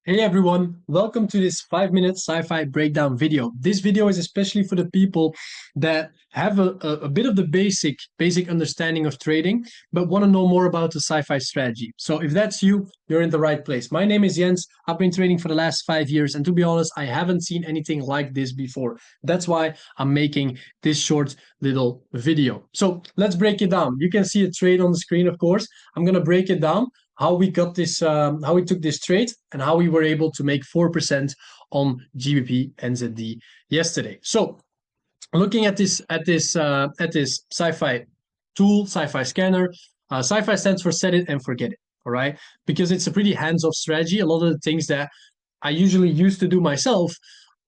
Hey everyone, welcome to this 5-minute sci-fi breakdown video. This video is especially for the people that have a bit of the basic understanding of trading, but want to know more about the sci-fi strategy. So if that's you, you're in the right place. My name is Jens. I've been trading for the last 5 years, and to be honest, I haven't seen anything like this before. That's why I'm making this short little video. So let's break it down. You can see a trade on the screen, of course. I'm going to break it down how we got this, how we took this trade, and how we were able to make 4% on GBP NZD yesterday. So, looking at this SIFI tool, SIFI scanner, SIFI stands for set it and forget it. All right, because it's a pretty hands-off strategy. A lot of the things that I usually used to do myself,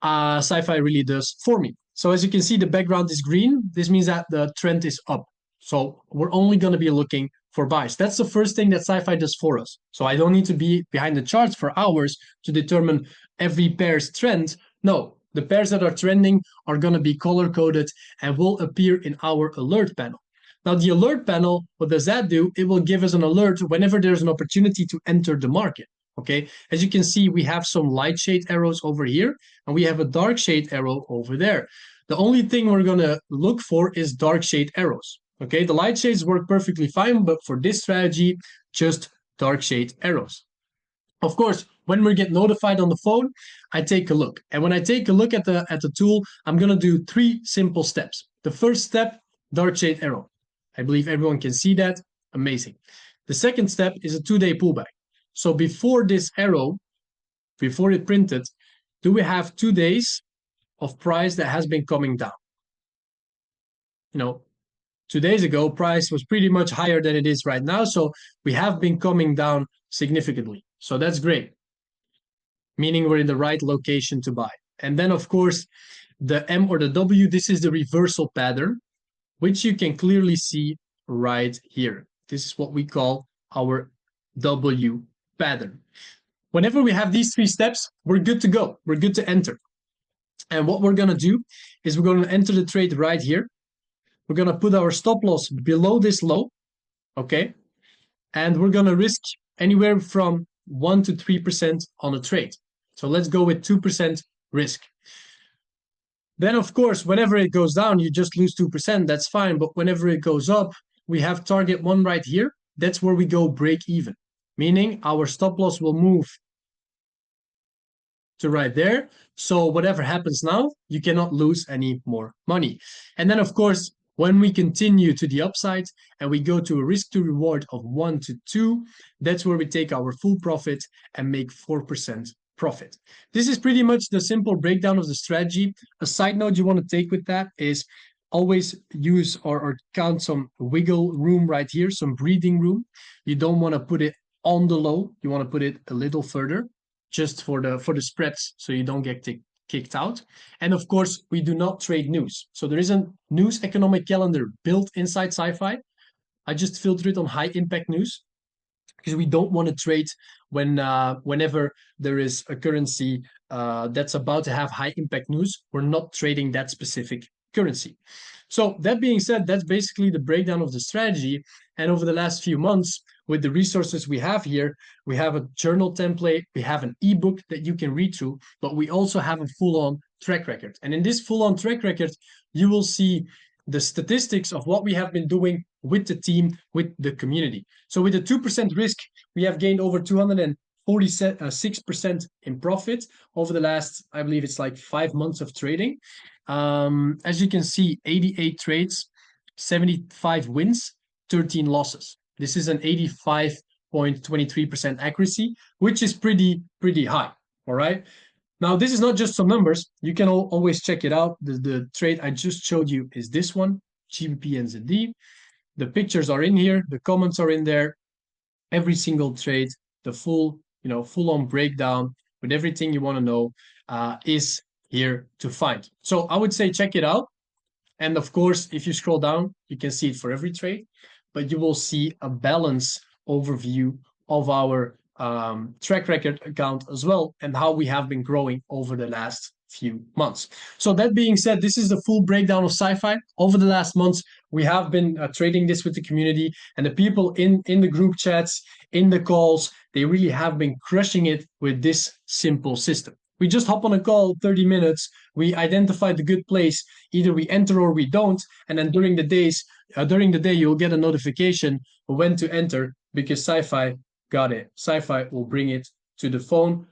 SIFI really does for me. So as you can see, the background is green. This means that the trend is up. So we're only going to be looking for buys. That's the first thing that SIFI does for us. So I don't need to be behind the charts for hours to determine every pair's trend. No, the pairs that are trending are going to be color-coded and will appear in our alert panel. Now, the alert panel, what does that do? It will give us an alert whenever there's an opportunity to enter the market. Okay, as you can see, we have some light shade arrows over here, and we have a dark shade arrow over there. The only thing we're going to look for is dark shade arrows. Okay, the light shades work perfectly fine, but for this strategy, just dark shade arrows. Of course, when we get notified on the phone, I take a look. And when I take a look at the tool, I'm going to do 3 simple steps. The first step, dark shade arrow. I believe everyone can see that. Amazing. The second step is a 2-day pullback. So before this arrow, before it printed, do we have 2 days of price that has been coming down? 2 days ago, price was pretty much higher than it is right now. So we have been coming down significantly. So that's great, meaning we're in the right location to buy. And then, of course, the M or the W, this is the reversal pattern, which you can clearly see right here. This is what we call our W pattern. Whenever we have these 3 steps, we're good to go. We're good to enter. And what we're going to do is we're going to enter the trade right here. We're going to put our stop loss below this low, okay? And we're going to risk anywhere from 1 to 3% on a trade. So let's go with 2% risk. Then, of course, whenever it goes down, you just lose 2%. That's fine. But whenever it goes up, we have target 1 right here. That's where we go break even, meaning our stop loss will move to right there. So whatever happens now, you cannot lose any more money. And then, of course, when we continue to the upside and we go to a risk to reward of 1 to 2, that's where we take our full profit and make 4% profit. This is pretty much the simple breakdown of the strategy. A side note you want to take with that is always use or count some wiggle room right here, some breathing room. You don't want to put it on the low. You want to put it a little further just for the spreads so you don't get kicked out. And of course, we do not trade news. So there is a news economic calendar built inside SIFI. I just filter it on high impact news because we don't want to trade whenever there is a currency that's about to have high impact news. We're not trading that specific currency. So that being said, that's basically the breakdown of the strategy. And over the last few months, with the resources we have here, we have a journal template, we have an ebook that you can read through, but we also have a full-on track record. And in this full-on track record, you will see the statistics of what we have been doing with the team, with the community. So with the 2% risk, we have gained over 246% in profit over the last, I believe it's like 5 months of trading. As you can see, 88 trades, 75 wins, 13 losses. This is an 85.23% accuracy, which is pretty high. All right. Now, this is not just some numbers. You can always check it out. The trade I just showed you is this one, GBP NZD. The pictures are in here. The comments are in there. Every single trade, the full-on breakdown with everything you want to know is here to find. So I would say check it out. And of course, if you scroll down, you can see it for every trade, but you will see a balance overview of our track record account as well and how we have been growing over the last few months. So that being said, this is the full breakdown of SIFI. Over the last months, we have been trading this with the community and the people in the group chats, in the calls. they really have been crushing it with this simple system. We just hop on a call, 30 minutes. We identify the good place. Either we enter or we don't. And then during the day, you'll get a notification when to enter because SIFI got it. SIFI will bring it to the phone.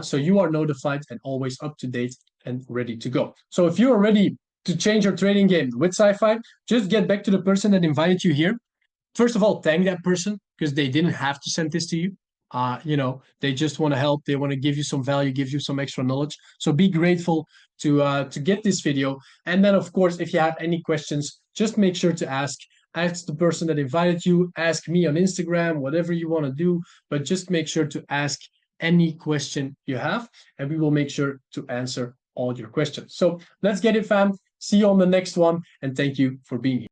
So you are notified and always up to date and ready to go. So if you're ready to change your trading game with SIFI, just get back to the person that invited you here. First of all, thank that person because they didn't have to send this to you. They just want to help. They want to give you some value, give you some extra knowledge. So be grateful to get this video. And then, of course, if you have any questions, just make sure to ask. Ask the person that invited you. Ask me on Instagram, whatever you want to do. But just make sure to ask any question you have, and we will make sure to answer all your questions. So let's get it, fam. See you on the next one, and thank you for being here.